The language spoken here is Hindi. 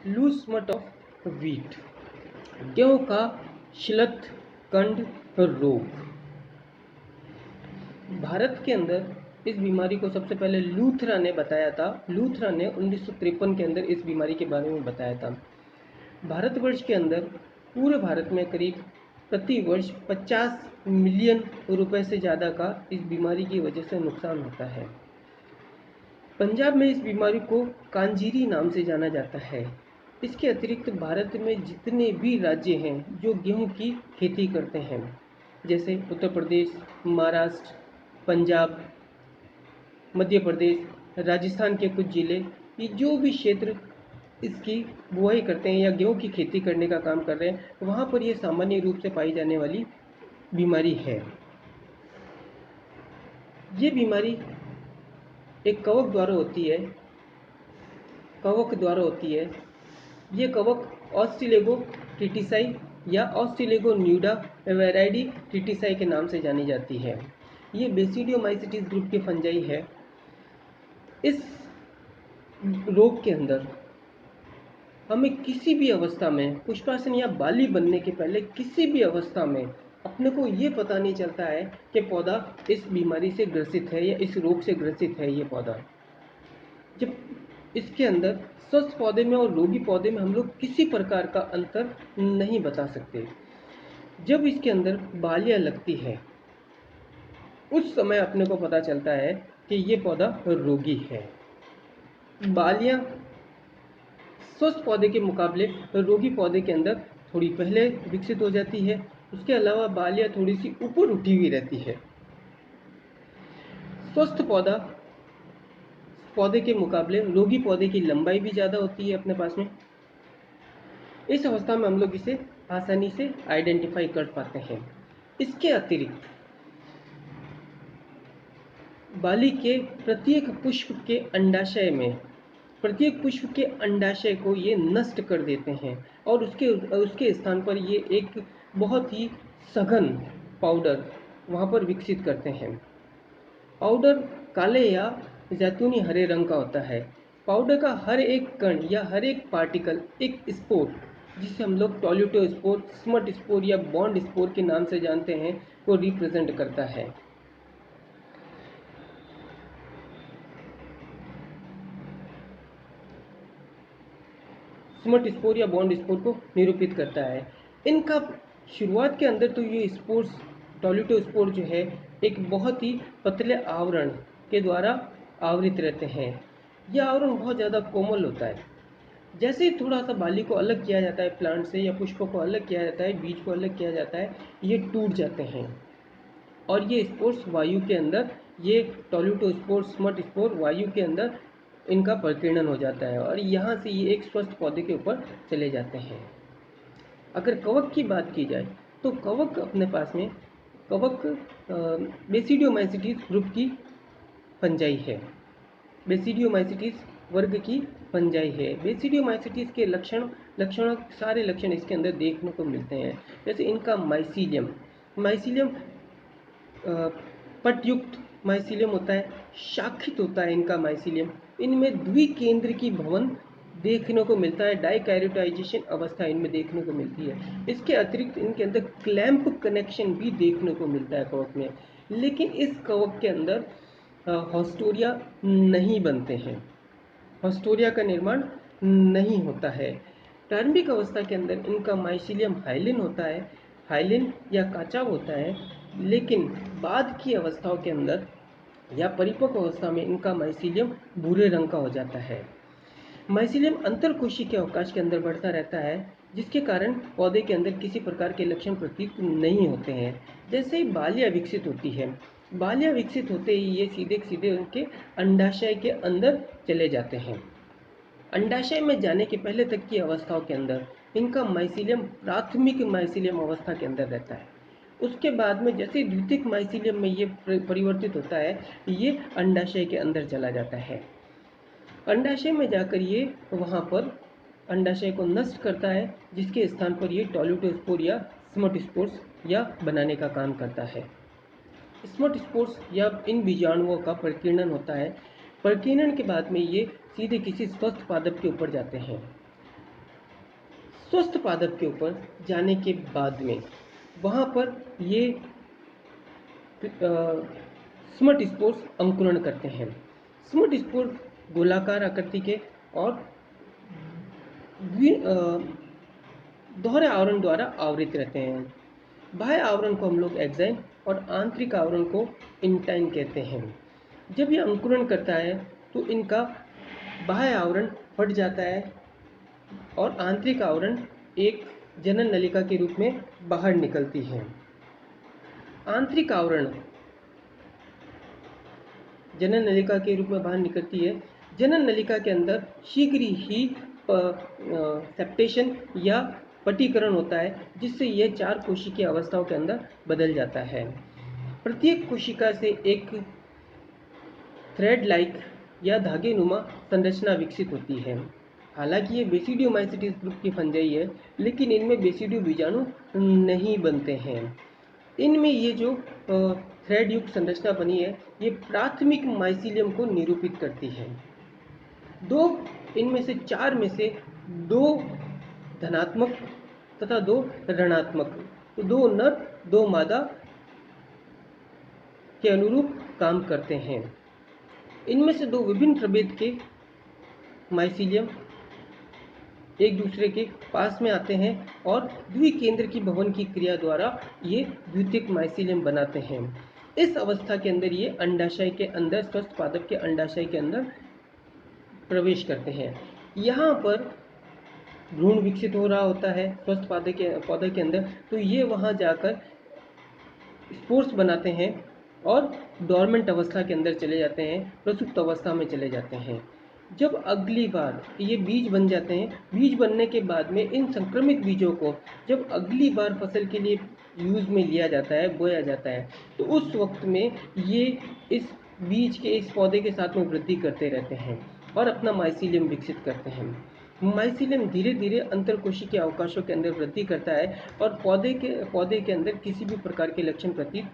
लूज स्मट ऑफ व्हीट, गेहूं का शिलत कंड रोग। भारत के अंदर इस बीमारी को सबसे पहले लूथरा ने बताया था। लूथरा ने 1953 के अंदर इस बीमारी के बारे में बताया था। भारतवर्ष के अंदर पूरे भारत में करीब प्रति वर्ष 50 मिलियन रुपए से ज़्यादा का इस बीमारी की वजह से नुकसान होता है। पंजाब में इस बीमारी को कांजीरी नाम से जाना जाता है। इसके अतिरिक्त भारत में जितने भी राज्य हैं जो गेहूं की खेती करते हैं, जैसे उत्तर प्रदेश, महाराष्ट्र, पंजाब, मध्य प्रदेश, राजस्थान के कुछ जिले, ये जो भी क्षेत्र इसकी बुआई करते हैं या गेहूं की खेती करने का काम कर रहे हैं, वहाँ पर ये सामान्य रूप से पाई जाने वाली बीमारी है। ये बीमारी एक कवक द्वारा होती है। ये कवक ऑस्ट्रेलेगो ट्रिटिसाई या ऑस्ट्रेलेगो न्यूडा वेराइडी ट्रिटिसाई के नाम से जानी जाती है। ये बेसिडियोमाइसिटिस ग्रुप के फंजाई है। इस रोग के अंदर हमें किसी भी अवस्था में, पुष्पासन या बाली बनने के पहले किसी भी अवस्था में अपने को ये पता नहीं चलता है कि पौधा इस बीमारी से ग्रसित है या इस रोग से ग्रसित है। ये पौधा जब इसके अंदर स्वस्थ पौधे में और रोगी पौधे में हम लोग किसी प्रकार का अंतर नहीं बता सकते। जब इसके अंदर बालियां लगती है उस समय अपने को पता चलता है कि ये पौधा रोगी है। बालियां स्वस्थ पौधे के मुकाबले रोगी पौधे के अंदर थोड़ी पहले विकसित हो जाती है। उसके अलावा बालियां थोड़ी सी ऊपर उठी हुई रहती है। स्वस्थ पौधे के मुकाबले रोगी पौधे की लंबाई भी ज़्यादा होती है अपने पास में। इस अवस्था में हम लोग इसे आसानी से आइडेंटिफाई कर पाते हैं। इसके अतिरिक्त बाली के प्रत्येक पुष्प के अंडाशय को ये नष्ट कर देते हैं और उसके स्थान पर ये एक बहुत ही सघन पाउडर वहाँ पर विकसित करते हैं। पाउडर काले या जैतूनी हरे रंग का होता है। पाउडर का हर एक कण या हर एक पार्टिकल एक स्पोर, जिसे हम लोग टॉल्यूटो स्पोर, स्मट स्पोर या बॉन्ड स्पोर के नाम से जानते हैं, को रिप्रेजेंट करता है। स्मट स्पोर या बॉन्ड स्पोर को निरूपित करता है। इनका शुरुआत के अंदर तो ये स्पोर्स, टॉल्यूटो स्पोर जो है, एक बहुत ही पतले आवरण के द्वारा आवृत रहते हैं। यह आवरण बहुत ज़्यादा कोमल होता है। जैसे ही थोड़ा सा बाली को अलग किया जाता है प्लांट से या पुष्प को अलग किया जाता है, बीज को अलग किया जाता है, ये टूट जाते हैं और ये स्पोर्स वायु के अंदर, ये टॉल्यूटो स्पोर, स्मट स्पोर वायु के अंदर इनका प्रकीर्णन हो जाता है और यहाँ से ये एक स्वस्थ पौधे के ऊपर चले जाते हैं। अगर कवक की बात की जाए तो कवक अपने पास में बेसिडियोमाइसिटिस ग्रुप की फंजाई है। बेसिडियोमाइसिटिस वर्ग की फंजाई है। बेसिडियोमाइसिटिस के सारे लक्षण इसके अंदर देखने को मिलते हैं। जैसे इनका माइसीलियम पटयुक्त माइसीलियम होता है, शाखित होता है इनका माइसीलियम। इनमें द्विकेंद्र की भवन देखने को मिलता है, डाइकैरियोटाइजेशन अवस्था इनमें देखने को मिलती है। इसके अतिरिक्त इनके अंदर क्लैंप कनेक्शन भी देखने को मिलता है कवक में। लेकिन इस कवक के अंदर हॉस्टोरिया नहीं बनते हैं, हॉस्टोरिया का निर्माण नहीं होता है। प्रारंभिक अवस्था के अंदर इनका माइसीलियम हाइलिन होता है, हाइलिन या काचाव होता है। लेकिन बाद की अवस्थाओं के अंदर या परिपक्व अवस्था में इनका माइसीलियम भूरे रंग का हो जाता है। माइसीलियम अंतरकोशिकीय अवकाश के अंदर बढ़ता रहता है, जिसके कारण पौधे के अंदर किसी प्रकार के लक्षण प्रतीत नहीं होते हैं। जैसे ही बालियां विकसित होती है, बालियां विकसित होते ही ये सीधे उनके अंडाशय के अंदर चले जाते हैं। अंडाशय में जाने के पहले तक की अवस्थाओं के अंदर इनका माइसीलियम प्राथमिक माइसीलियम अवस्था के अंदर रहता है। उसके बाद में जैसे द्वितीयक माइसीलियम में ये परिवर्तित होता है, ये अंडाशय के अंदर चला जाता है। अंडाशय में जाकर ये वहाँ पर अंडाशय को नष्ट करता है, जिसके स्थान पर ये टॉल्यूटो स्पोर या स्मट स्पोर्स या बनाने का काम करता है। स्मट स्पोर्स या इन बीजाणुओं का प्रकीर्णन होता है। प्रकीर्णन के बाद में ये सीधे किसी स्वस्थ पादप के ऊपर जाते हैं। स्वस्थ पादप के ऊपर जाने के बाद में वहाँ पर ये स्मट स्पोर्स अंकुरण करते हैं। स्मट स्पोर गोलाकार आकृति के और दोहरे आवरण द्वारा आवृत रहते हैं। बाह्य आवरण को हम लोग एक्साइन और आंतरिक आवरण को इंटाइन कहते हैं। जब ये अंकुरण करता है तो इनका बाह्य आवरण फट जाता है और आंतरिक आवरण एक जनन नलिका के रूप में बाहर निकलती है। आंतरिक आवरण जनन नलिका के रूप में बाहर निकलती है। जनन नलिका के अंदर शीघ्र ही सेप्टेशन या पटीकरण होता है, जिससे यह 4 कोशिकीय अवस्थाओं के अंदर बदल जाता है। प्रत्येक कोशिका से एक थ्रेड लाइक या धागे नुमा संरचना विकसित होती है। हालांकि ये बेसिडियोमाइसिटिस ग्रुप की फंजाई है, लेकिन इनमें बेसिडियो बीजाणु नहीं बनते हैं। इनमें ये जो थ्रेड युक्त संरचना बनी है, ये प्राथमिक माइसिलियम को निरूपित करती है। इनमें से 4 में से 2 धनात्मक तथा 2 ऋणात्मक, तो 2 नर 2 मादा के अनुरूप काम करते हैं। इनमें से 2 विभिन्न प्रभेद के माइसिलियम एक दूसरे के पास में आते हैं और द्विकेंद्र की भवन की क्रिया द्वारा ये द्वितीयक माइसिलियम बनाते हैं। इस अवस्था के अंदर ये अंडाशय के अंदर, स्वस्थ पादप के अंडाशय के अंदर प्रवेश करते हैं। यहाँ पर भ्रूण विकसित हो रहा होता है स्वस्थ पौधे के अंदर, तो ये वहाँ जाकर स्पोर्स बनाते हैं और डोर्मेंट अवस्था के अंदर चले जाते हैं, प्रसुप्त अवस्था में चले जाते हैं। जब अगली बार ये बीज बन जाते हैं, बीज बनने के बाद में इन संक्रमित बीजों को जब अगली बार फसल के लिए यूज़ में लिया जाता है, बोया जाता है, तो उस वक्त में ये इस बीज के इस पौधे के साथ में वृद्धि करते रहते हैं और अपना माइसिलियम विकसित करते हैं। माइसिलियम धीरे धीरे अंतरकोशिकीय अवकाशों के अंदर वृद्धि करता है और पौधे के अंदर किसी भी प्रकार के लक्षण प्रतीत